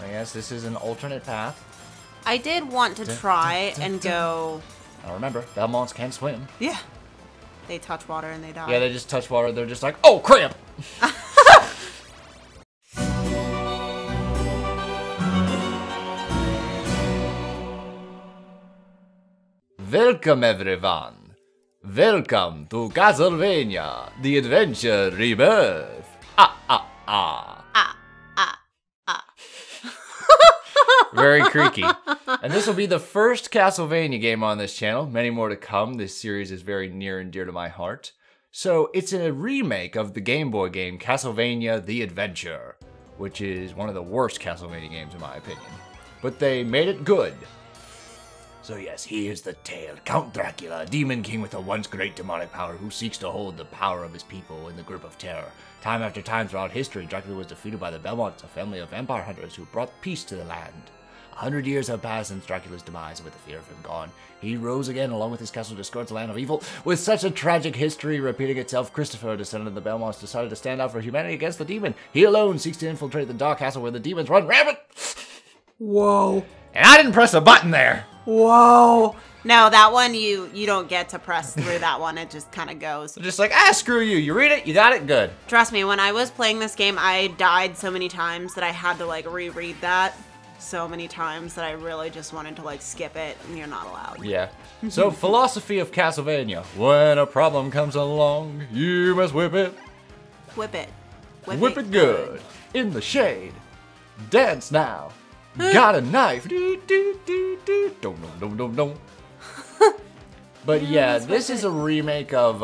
I guess this is an alternate path. I did want to try and go... Now remember, Belmonts can't swim. Yeah. They touch water and they die. Yeah, they just touch water. They're just like, oh, cramp! Welcome, everyone. Welcome to Castlevania, the adventure Rebirth. Very creaky. And this will be the first Castlevania game on this channel. Many more to come. This series is very near and dear to my heart. So it's a remake of the Game Boy game Castlevania The Adventure, which is one of the worst Castlevania games in my opinion. But they made it good. So yes, here's the tale. Count Dracula, a demon king with a once great demonic power who seeks to hold the power of his people in the grip of terror. Time after time throughout history, Dracula was defeated by the Belmonts, a family of vampire hunters who brought peace to the land. 100 years have passed since Dracula's demise, and with the fear of him gone, he rose again along with his castle to scourge the land of evil. With such a tragic history repeating itself, Christopher, descendant of the Belmonts, decided to stand out for humanity against the demon. He alone seeks to infiltrate the dark castle where the demons run rampant. Whoa. And I didn't press a button there. Whoa. No, that one you don't get to press through that one. It just kind of goes. They're just like, screw you. You read it, you got it, good. Trust me, when I was playing this game, I died so many times that I had to like reread that so many times that I really just wanted to like skip it, and you're not allowed. Yeah. So, philosophy of Castlevania. When a problem comes along, you must whip it. Whip it. Whip it good. In the shade. Dance now. Got a knife. Do, do, do, do. Don't. But yeah, this is a remake of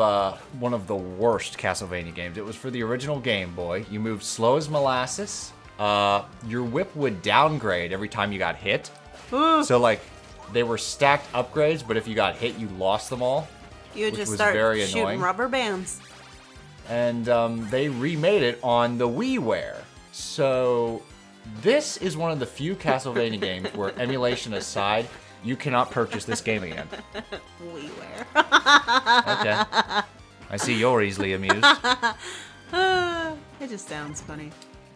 one of the worst Castlevania games. It was for the original Game Boy. You moved slow as molasses. Your whip would downgrade every time you got hit. So like, they were stacked upgrades, but if you got hit, you lost them all. You would just start shooting rubber bands. And they remade it on the WiiWare. So this is one of the few Castlevania games where, emulation aside, you cannot purchase this game again. WiiWare. Okay. I see you're easily amused. It just sounds funny.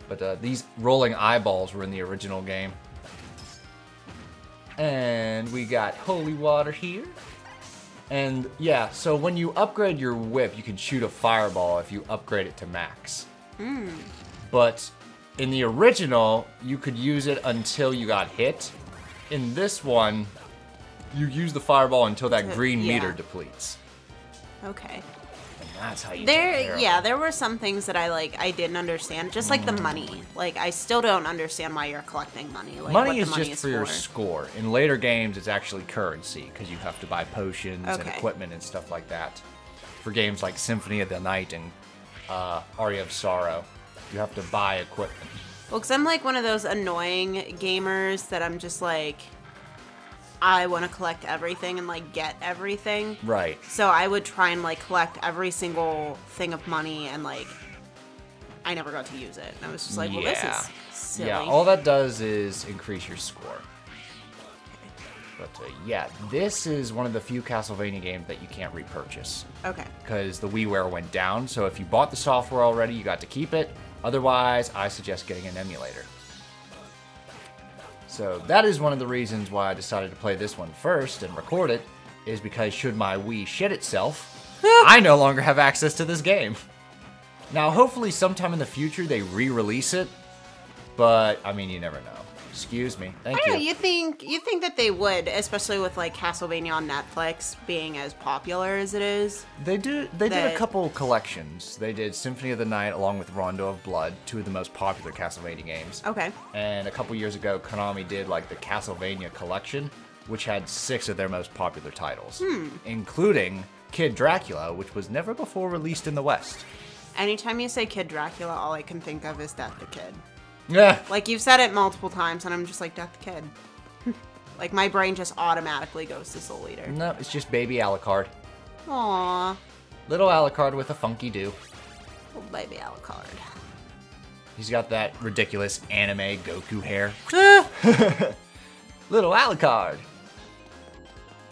But these rolling eyeballs were in the original game. And we got holy water here. And yeah, so when you upgrade your whip, you can shoot a fireball if you upgrade it to max. But in the original, you could use it until you got hit. In this one, you use the fireball until that green meter depletes. Okay. And that's how you take care of it. There were some things that I didn't understand. Just like the money. Like, I still don't understand why you're collecting money. Like, money is just for your score. In later games, it's actually currency, because you have to buy potions and equipment and stuff like that. For games like Symphony of the Night and Aria of Sorrow, you have to buy equipment. Well, because I'm like one of those annoying gamers that I'm just like, I want to collect everything and like get everything. Right. So I would try and like collect every single thing of money, and like I never got to use it. And I was just like, well, this is silly. Yeah, all that does is increase your score. But yeah, this is one of the few Castlevania games that you can't repurchase. Okay. Because the WiiWare went down, so if you bought the software already, you got to keep it. Otherwise, I suggest getting an emulator. So that is one of the reasons why I decided to play this one first and record it, is because should my Wii shit itself, I no longer have access to this game. Now, hopefully sometime in the future they re-release it, but, I mean, you never know. Excuse me. Thank you. You think that they would, especially with like Castlevania on Netflix being as popular as it is? They did a couple collections. They did Symphony of the Night along with Rondo of Blood, two of the most popular Castlevania games. Okay. And a couple years ago, Konami did like the Castlevania collection, which had 6 of their most popular titles, including Kid Dracula, which was never before released in the West. Anytime you say Kid Dracula, all I can think of is Death the Kid. Yeah. Like, you've said it multiple times, and I'm just like, Death the Kid. Like, my brain just automatically goes to Soul Eater. No, it's just baby Alucard. Aww. Little Alucard with a funky do. Little baby Alucard. He's got that ridiculous anime Goku hair. Little Alucard.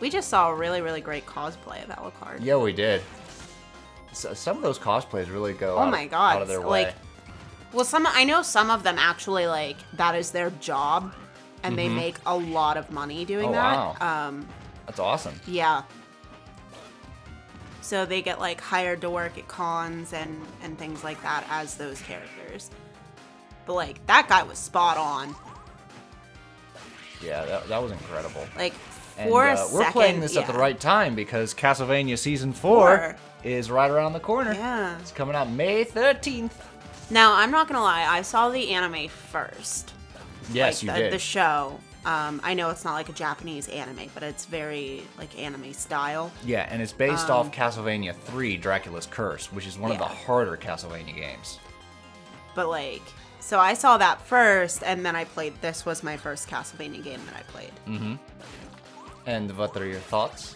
We just saw a really, really great cosplay of Alucard. Yeah, we did. So, some of those cosplays really go out of their way. Like, Well, I know some of them actually, like, that is their job, and they make a lot of money doing that. Wow. That's awesome. Yeah. So they get, like, hired to work at cons and things like that as those characters. But, like, that guy was spot on. Yeah, that was incredible. Like, And for a second, we're playing this at the right time because Castlevania Season 4 is right around the corner. Yeah. It's coming out May 13th. Now, I'm not gonna lie, I saw the anime first. Yes, like, you did. The show. I know it's not like a Japanese anime, but it's very, like, anime style. Yeah, and it's based off Castlevania 3, Dracula's Curse, which is one of the harder Castlevania games. But, like, so I saw that first, and then I played, this was my first Castlevania game that I played. Mm-hmm. And what are your thoughts?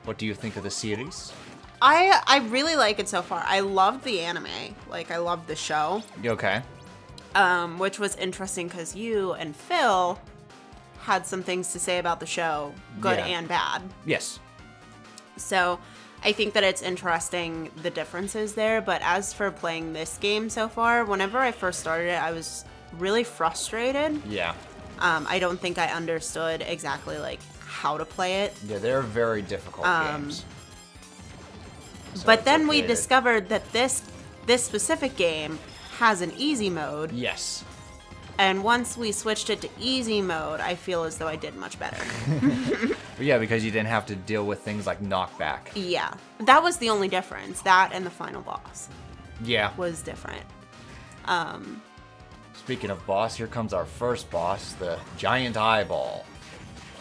What do you think of the series? I really like it so far. I loved the anime. Like, I loved the show. Okay. Which was interesting because you and Phil had some things to say about the show, good and bad. Yes. So I think that it's interesting the differences there, but as for playing this game so far, whenever I first started it, I was really frustrated. Yeah. I don't think I understood exactly, like, how to play it. Yeah, they're very difficult games. So but then we discovered that this specific game has an easy mode. Yes. And once we switched it to easy mode, I feel as though I did much better. Yeah, because you didn't have to deal with things like knockback. Yeah. That was the only difference. That and the final boss. Yeah. Was different. Speaking of boss, here comes our first boss, the Giant Eyeball.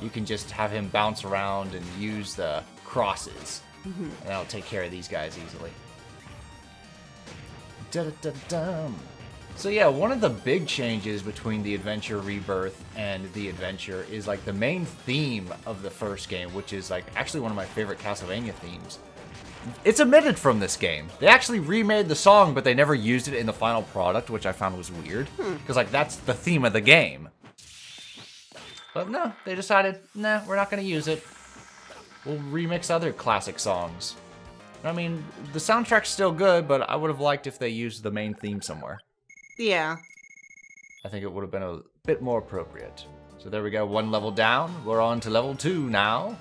You can just have him bounce around and use the crosses. And that'll take care of these guys easily. Da-da-da-dum. So yeah, one of the big changes between the Adventure Rebirth and the Adventure is like the main theme of the first game, which is like actually one of my favorite Castlevania themes. It's omitted from this game. They actually remade the song, but they never used it in the final product, which I found was weird. Because like that's the theme of the game. But no, they decided, nah, we're not going to use it. We'll remix other classic songs. I mean, the soundtrack's still good, but I would have liked if they used the main theme somewhere. Yeah. I think it would have been a bit more appropriate. So there we go, one level down. We're on to level 2 now.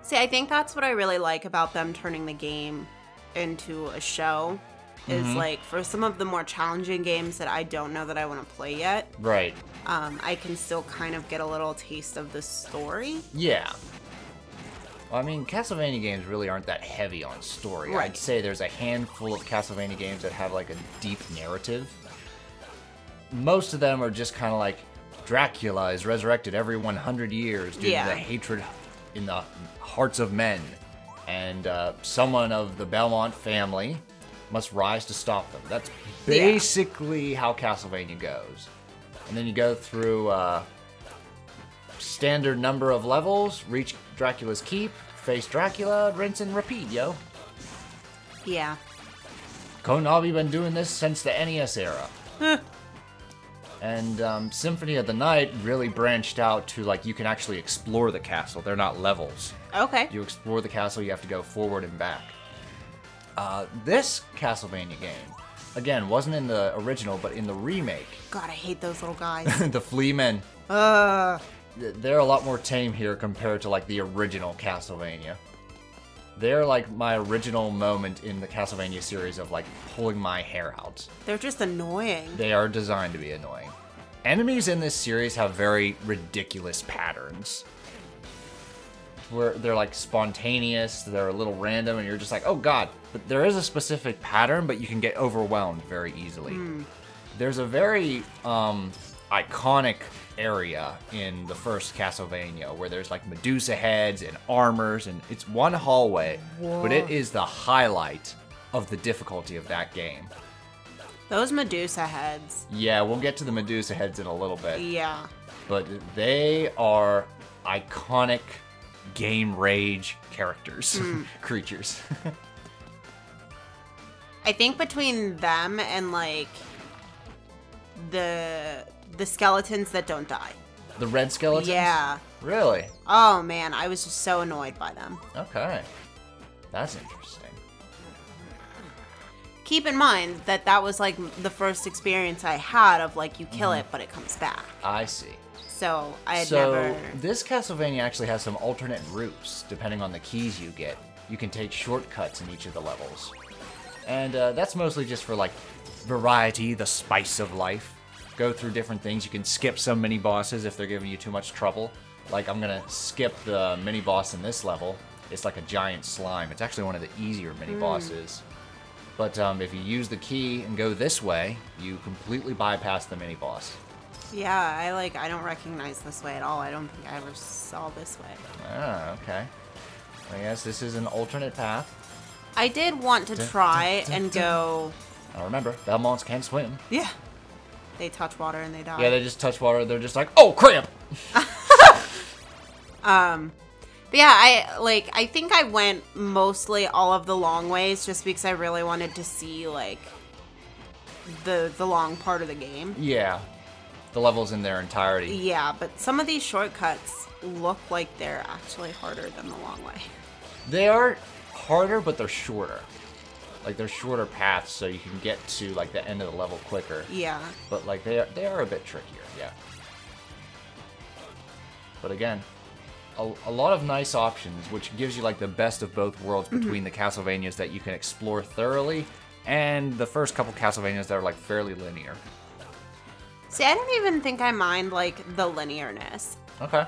See, I think that's what I really like about them turning the game into a show. Is like, for some of the more challenging games that I don't know that I want to play yet. Right. I can still kind of get a little taste of the story. Yeah. Well, I mean, Castlevania games really aren't that heavy on story. Right. I'd say there's a handful of Castlevania games that have like a deep narrative. Most of them are just kind of like Dracula is resurrected every 100 years due to the hatred in the hearts of men. And someone of the Belmont family must rise to stop them. That's basically how Castlevania goes. And then you go through standard number of levels, reach Dracula's keep, face Dracula, rinse and repeat, yo. Yeah. Konami been doing this since the NES era. And Symphony of the Night really branched out to, like, you can actually explore the castle. They're not levels. Okay. You explore the castle, you have to go forward and back. This Castlevania game, again, wasn't in the original, but in the remake. God, I hate those little guys. The flea men. They're a lot more tame here compared to, like, the original Castlevania. They're, like, my original moment in the Castlevania series of, like, pulling my hair out. They're just annoying. They are designed to be annoying. Enemies in this series have very ridiculous patterns. Where they're, like, spontaneous, they're a little random, and you're just like, oh god. But there is a specific pattern, but you can get overwhelmed very easily. There's a very iconic area in the first Castlevania where there's like Medusa heads and armors, and it's one hallway, but it is the highlight of the difficulty of that game. Those Medusa heads. Yeah, we'll get to the Medusa heads in a little bit. Yeah. But they are iconic game rage characters, creatures. I think between them and like the skeletons that don't die. The red skeletons? Yeah. Really? Oh man, I was just so annoyed by them. Okay. That's interesting. keep in mind that that was like the first experience I had of like you kill it, but it comes back. I see. So I had never. This Castlevania actually has some alternate routes depending on the keys you get. You can take shortcuts in each of the levels, and that's mostly just for like variety, the spice of life. Go through different things. You can skip some mini bosses if they're giving you too much trouble. Like I'm gonna skip the mini boss in this level. It's like a giant slime. It's actually one of the easier mini bosses. But if you use the key and go this way, you completely bypass the mini boss. Yeah, I don't recognize this way at all. I don't think I ever saw this way. Ah, okay. I guess this is an alternate path. I did want to try and go. Now remember, Belmonts can swim. Yeah. They touch water and they die. Yeah, they just touch water. They're just like, oh, cramp! But yeah, I think I went mostly all of the long ways just because I really wanted to see, like, the long part of the game. Yeah. The levels in their entirety. Yeah, but some of these shortcuts look like they're actually harder than the long way. They are harder, but they're shorter. Like, they're shorter paths, so you can get to, like, the end of the level quicker. Yeah. But, like, they are a bit trickier, yeah. But again, a lot of nice options, which gives you, like, the best of both worlds between the Castlevanias that you can explore thoroughly and the first couple Castlevanias that are, like, fairly linear. See, I don't even think I mind, like, the linearness. Okay.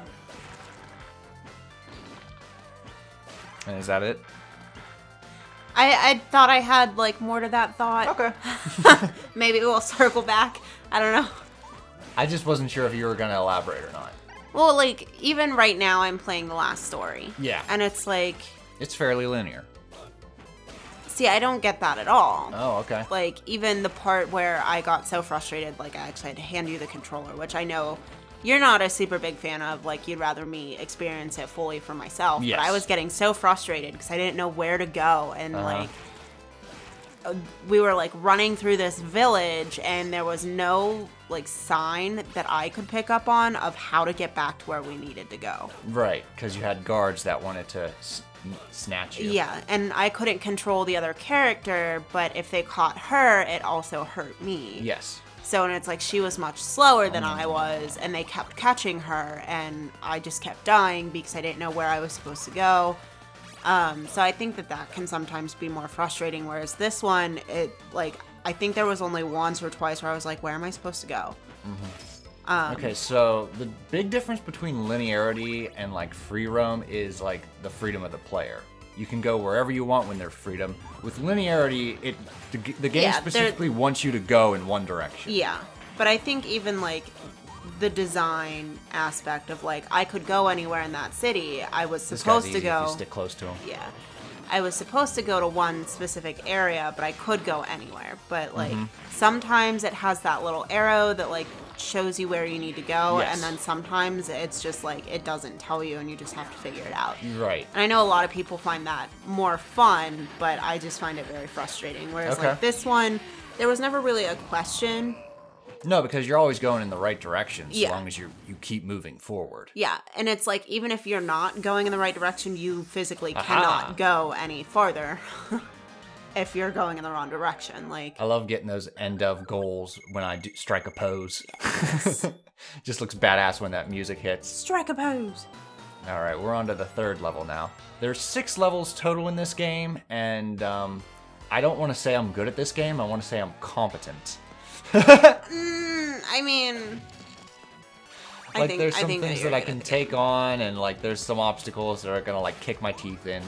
And is that it? I thought I had, like, more to that thought. Okay. Maybe we'll circle back. I don't know. I just wasn't sure if you were going to elaborate or not. Well, like, even right now I'm playing the last story. Yeah. And it's like... It's fairly linear. See, I don't get that at all. Oh, okay. Like, even the part where I got so frustrated, like, I actually had to hand you the controller, which I know you're not a super big fan of. Like, you'd rather me experience it fully for myself. Yes. But I was getting so frustrated because I didn't know where to go. And, like, we were, like, running through this village, and there was no, like, sign that I could pick up on of how to get back to where we needed to go. Right, because you had guards that wanted to snatch you. Yeah, and I couldn't control the other character, but if they caught her, it also hurt me. Yes. So, and it's like she was much slower than I was, and they kept catching her, and I just kept dying because I didn't know where I was supposed to go. So I think that can sometimes be more frustrating, whereas this one, I think there was only once or twice where I was like, where am I supposed to go? Okay, so the big difference between linearity and, like, free roam is, like, the freedom of the player. You can go wherever you want when there's freedom. With linearity, the game specifically wants you to go in one direction. Yeah, but I think even, like, the design aspect of, like, I could go anywhere in that city. I was supposed to go. If you stick close to him. Yeah. I was supposed to go to one specific area, but I could go anywhere. But, like, sometimes it has that little arrow that, like, shows you where you need to go. Yes. And then sometimes it's just, like, it doesn't tell you and you just have to figure it out. Right. And I know a lot of people find that more fun, but I just find it very frustrating. Whereas, like, this one, there was never really a question. No, because you're always going in the right direction so Yeah. long as you keep moving forward. Yeah, and it's like, even if you're not going in the right direction, you physically cannot go any farther if you're going in the wrong direction. Like, I love getting those end of goals when I do strike a pose. yes. Just looks badass when that music hits. Strike a pose. All right, we're on to the third level now. There's 6 levels total in this game, and I don't want to say I'm good at this game. I want to say I'm competent. I mean, Like, there's some think things that I can take on, and, like, there's some obstacles that are gonna, like, kick my teeth in.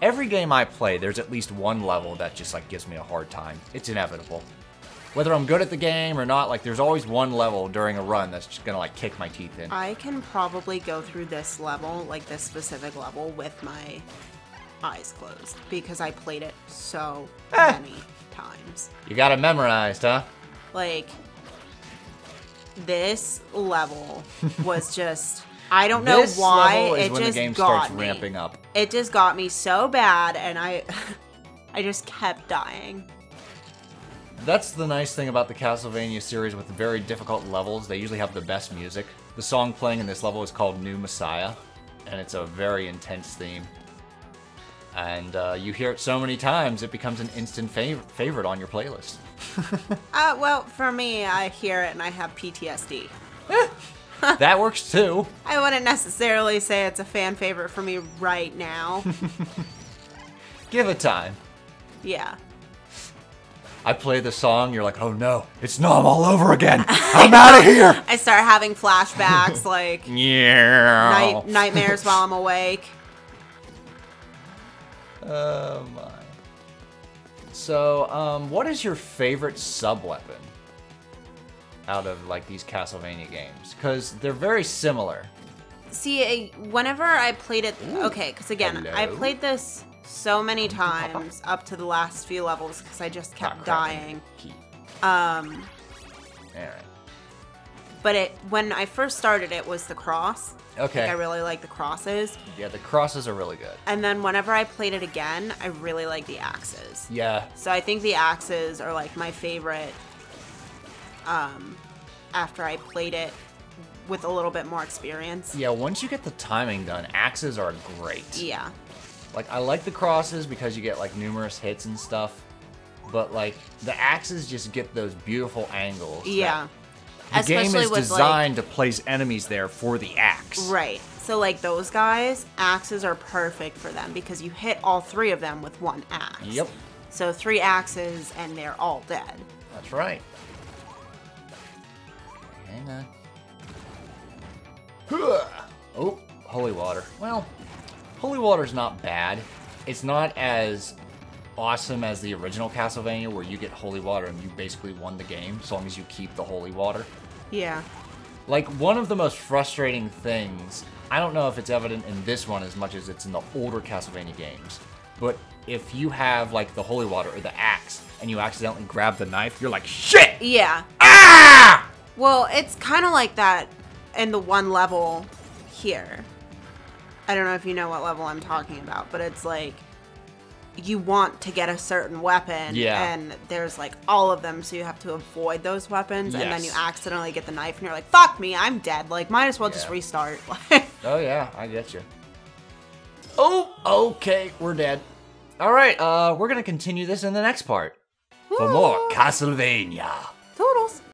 Every game I play, there's at least one level that just, like, gives me a hard time. It's inevitable. Whether I'm good at the game or not, like, there's always one level during a run that's just gonna, like, kick my teeth in. I can probably go through this level, like this specific level, with my eyes closed because I played it so many times. You got it memorized, huh? Like, this level was just, I don't know This why, level is it when just the game got starts me. ramping up. It just got me so bad, and I just kept dying. That's the nice thing about the Castlevania series with very difficult levels. They usually have the best music. The song playing in this level is called New Messiah, and it's a very intense theme. And you hear it so many times, it becomes an instant favorite on your playlist. Well, for me, I hear it and I have PTSD. That works too. I wouldn't necessarily say it's a fan favorite for me right now. Give it time. Yeah. I play the song, you're like, oh no, it's Nom all over again. I'm out of here. I start having flashbacks, like Yeah. nightmares while I'm awake. Oh my. So, what is your favorite sub-weapon out of like these Castlevania games? Because they're very similar. See, whenever I played it, okay, because again, Hello? I played this so many times up to the last few levels because I just kept dying. Alright. But when I first started, it was the cross. Okay. Like, I really like the crosses. Yeah, the crosses are really good. And then whenever I played it again, I really like the axes. Yeah. So I think the axes are like my favorite after I played it with a little bit more experience. Yeah, once you get the timing done, axes are great. Yeah. Like, I like the crosses because you get like numerous hits and stuff. But like, the axes just get those beautiful angles. Yeah. The game is designed to place enemies there for the axe. Right. So, like, those guys, axes are perfect for them because you hit all three of them with one axe. Yep. So 3 axes and they're all dead. That's right. Hang on. Oh, holy water. Well, holy water's not bad. It's not as awesome as the original Castlevania where you get holy water and you basically won the game as long as you keep the holy water. Yeah. Like, one of the most frustrating things, I don't know if it's evident in this one as much as it's in the older Castlevania games, but if you have, like, the holy water or the axe and you accidentally grab the knife, you're like, shit! Yeah. Ah! Well, it's kind of like that in the one level here. I don't know if you know what level I'm talking about, but it's like you want to get a certain weapon, and there's like all of them, so you have to avoid those weapons, and then you accidentally get the knife, and you're like, fuck me, I'm dead. Like, might as well just restart. Oh, yeah, I get you. Oh, okay, we're dead. All right, we're going to continue this in the next part for more Castlevania. Toodles.